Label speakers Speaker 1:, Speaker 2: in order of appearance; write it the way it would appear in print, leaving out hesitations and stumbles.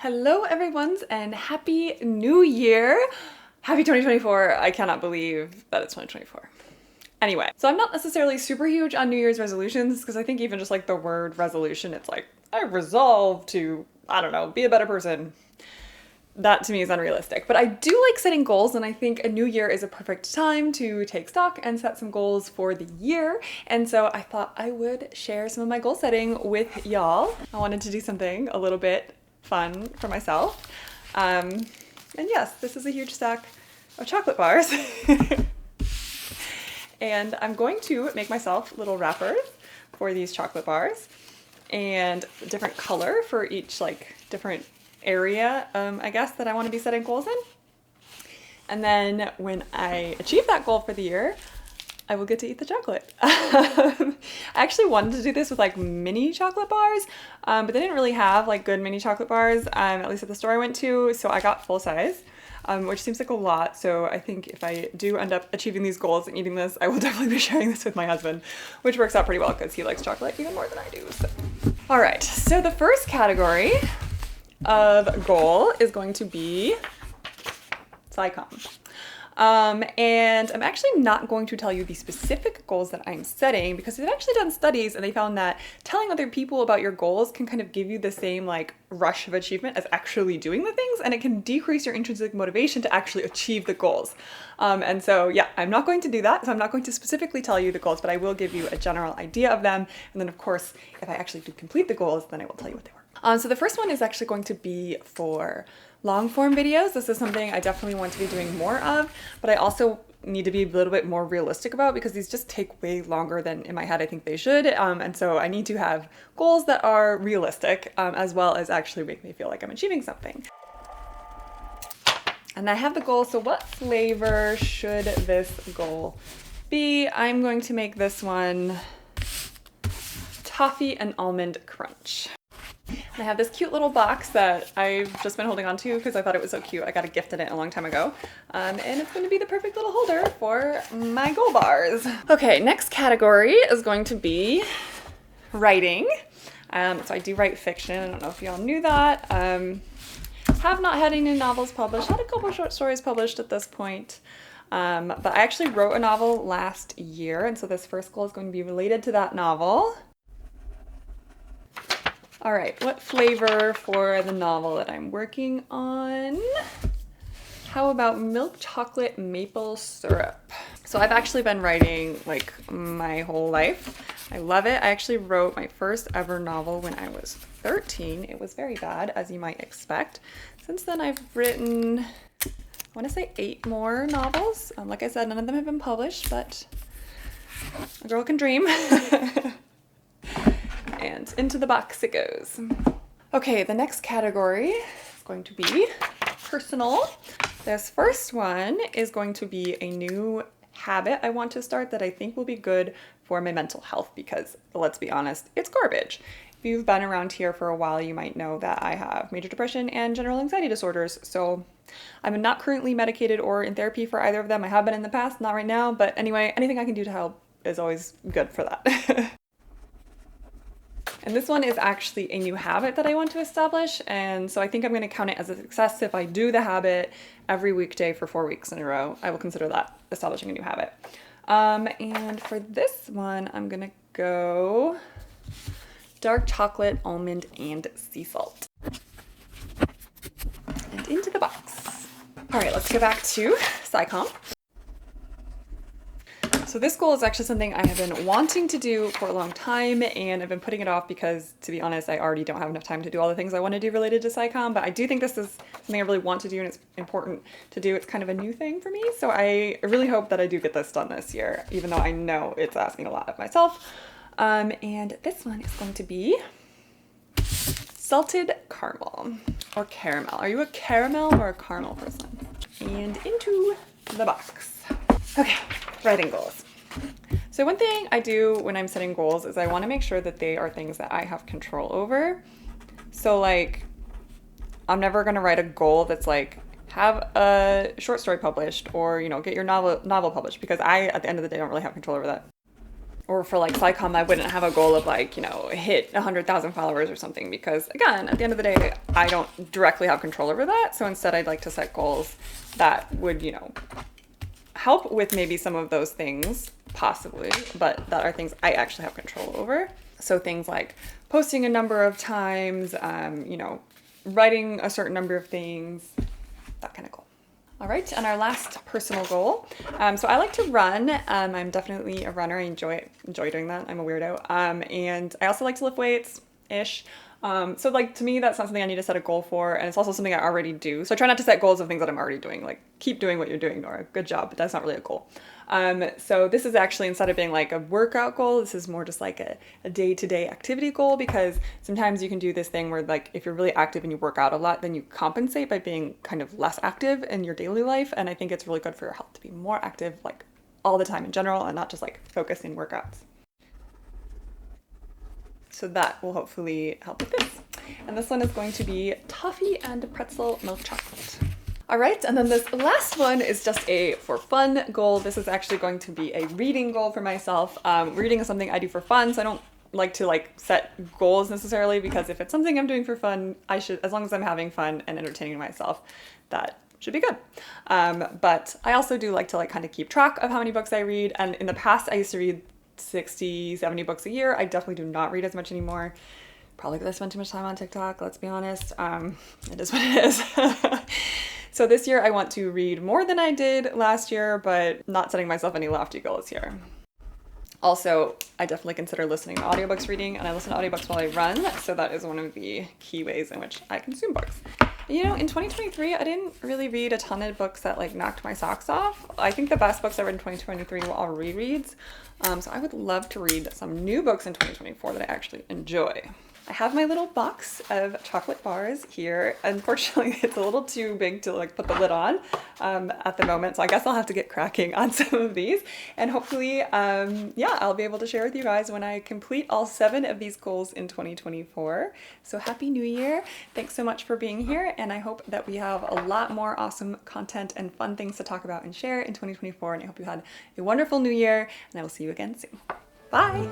Speaker 1: Hello everyone's and happy new year. Happy 2024. I cannot believe that it's 2024. Anyway, so I'm not necessarily super huge on New Year's resolutions because I think even just like the word resolution, it's like, I resolve to, I don't know, be a better person. That to me is unrealistic, but I do like setting goals, and I think a new year is a perfect time to take stock and set some goals for the year. And so I thought I would share some of my goal setting with y'all. I wanted to do something a little bit fun for myself. And yes, this is a huge stack of chocolate bars. And I'm going to make myself little wrappers for these chocolate bars and different color for each like different area, I guess, that I want to be setting goals in. And then when I achieve that goal for the year, I will get to eat the chocolate. I actually wanted to do this with like mini chocolate bars, but they didn't really have like good mini chocolate bars, at least at the store I went to. So I got full size, which seems like a lot. So I think if I do end up achieving these goals and eating this, I will definitely be sharing this with my husband, which works out pretty well because he likes chocolate even more than I do. So. All right, so the first category of goal is going to be scicomm. And I'm actually not going to tell you the specific goals that I'm setting because they've actually done studies and they found that telling other people about your goals can kind of give you the same like rush of achievement as actually doing the things, and it can decrease your intrinsic motivation to actually achieve the goals. And so yeah, I'm not going to do that. So I'm not going to specifically tell you the goals, but I will give you a general idea of them. And then of course, if I actually do complete the goals, then I will tell you what they were. So the first one is actually going to be for long form videos. This is something I definitely want to be doing more of, but I also need to be a little bit more realistic about because these just take way longer than in my head I think they should. And so I need to have goals that are realistic, as well as actually make me feel like I'm achieving something. And I have the goal, so what flavor should this goal be? I'm going to make this one toffee and almond crunch. And I have this cute little box that I've just been holding on to because I thought it was so cute. I got a gift in it a long time ago. And it's going to be the perfect little holder for my goal bars. Okay, next category is going to be writing. So I do write fiction. I don't know if y'all knew that. Have not had any novels published. Had a couple short stories published at this point. But I actually wrote a novel last year. And so this first goal is going to be related to that novel. All right, what flavor for the novel that I'm working on? How about milk chocolate maple syrup? So I've actually been writing like my whole life. I love it. I actually wrote my first ever novel when I was 13. It was very bad, as you might expect. Since then I've written, I want to say 8 more novels. Like I said, none of them have been published, but a girl can dream. And into the box it goes. Okay, the next category is going to be personal. This first one is going to be a new habit I want to start that I think will be good for my mental health because, let's be honest, it's garbage. If you've been around here for a while, you might know that I have major depression and general anxiety disorders. So I'm not currently medicated or in therapy for either of them. I have been in the past, not right now, but anyway, anything I can do to help is always good for that. And this one is actually a new habit that I want to establish. And so I think I'm going to count it as a success if I do the habit every weekday for 4 weeks in a row. I will consider that establishing a new habit. And for this one, I'm going to go dark chocolate, almond, and sea salt. And into the box. All right, let's go back to scicomm. So this goal is actually something I have been wanting to do for a long time, and I've been putting it off because, to be honest, I already don't have enough time to do all the things I want to do related to scicomm, but I do think this is something I really want to do and it's important to do. It's kind of a new thing for me, so I really hope that I do get this done this year, even though I know it's asking a lot of myself. And this one is going to be salted caramel or caramel. Are you a caramel or a caramel person? And into the box. Okay, writing goals. So one thing I do when I'm setting goals is I want to make sure that they are things that I have control over. So like, I'm never going to write a goal that's like, have a short story published or, you know, get your novel published, because I, at the end of the day, don't really have control over that. or for like scicomm, I wouldn't have a goal of like, you know, hit 100,000 followers or something, because again, at the end of the day, I don't directly have control over that. So instead I'd like to set goals that would, you know, help with maybe some of those things possibly, but that are things I actually have control over. So things like posting a number of times, you know, writing a certain number of things, that kind of goal. All right, and our last personal goal. So I like to run. I'm definitely a runner. I enjoy doing that. I'm a weirdo. And I also like to lift weights-ish. So like to me, that's not something I need to set a goal for, and it's also something I already do. So I try not to set goals of things that I'm already doing. Like, keep doing what you're doing, Nora. Good job, but that's not really a goal. So this is actually, instead of being like a workout goal, this is more just like a day-to-day activity goal, because sometimes you can do this thing where like if you're really active and you work out a lot, then you compensate by being kind of less active in your daily life. And I think it's really good for your health to be more active like all the time in general, and not just like focus in workouts. So that will hopefully help with this. And this one is going to be toffee and pretzel milk chocolate. All right, and then this last one is just a for fun goal. This is actually going to be a reading goal for myself. Reading is something I do for fun, so I don't like to like set goals necessarily, because if it's something I'm doing for fun, I should, as long as I'm having fun and entertaining myself, that should be good. But I also do like to like kind of keep track of how many books I read. And in the past, I used to read 60, 70 books a year. I definitely do not read as much anymore. Probably because I spend too much time on TikTok, let's be honest. It is what it is. So this year I want to read more than I did last year, but not setting myself any lofty goals here. Also, I definitely consider listening to audiobooks reading, and I listen to audiobooks while I run, so that is one of the key ways in which I consume books. You know, in 2023, I didn't really read a ton of books that like knocked my socks off. I think the best books I read in 2023 were all rereads. So I would love to read some new books in 2024 that I actually enjoy. I have my little box of chocolate bars here. Unfortunately, it's a little too big to like put the lid on at the moment. So I guess I'll have to get cracking on some of these, and hopefully, yeah, I'll be able to share with you guys when I complete all 7 of these goals in 2024. So happy New Year. Thanks so much for being here. And I hope that we have a lot more awesome content and fun things to talk about and share in 2024. And I hope you had a wonderful New Year, and I will see you again soon. Bye.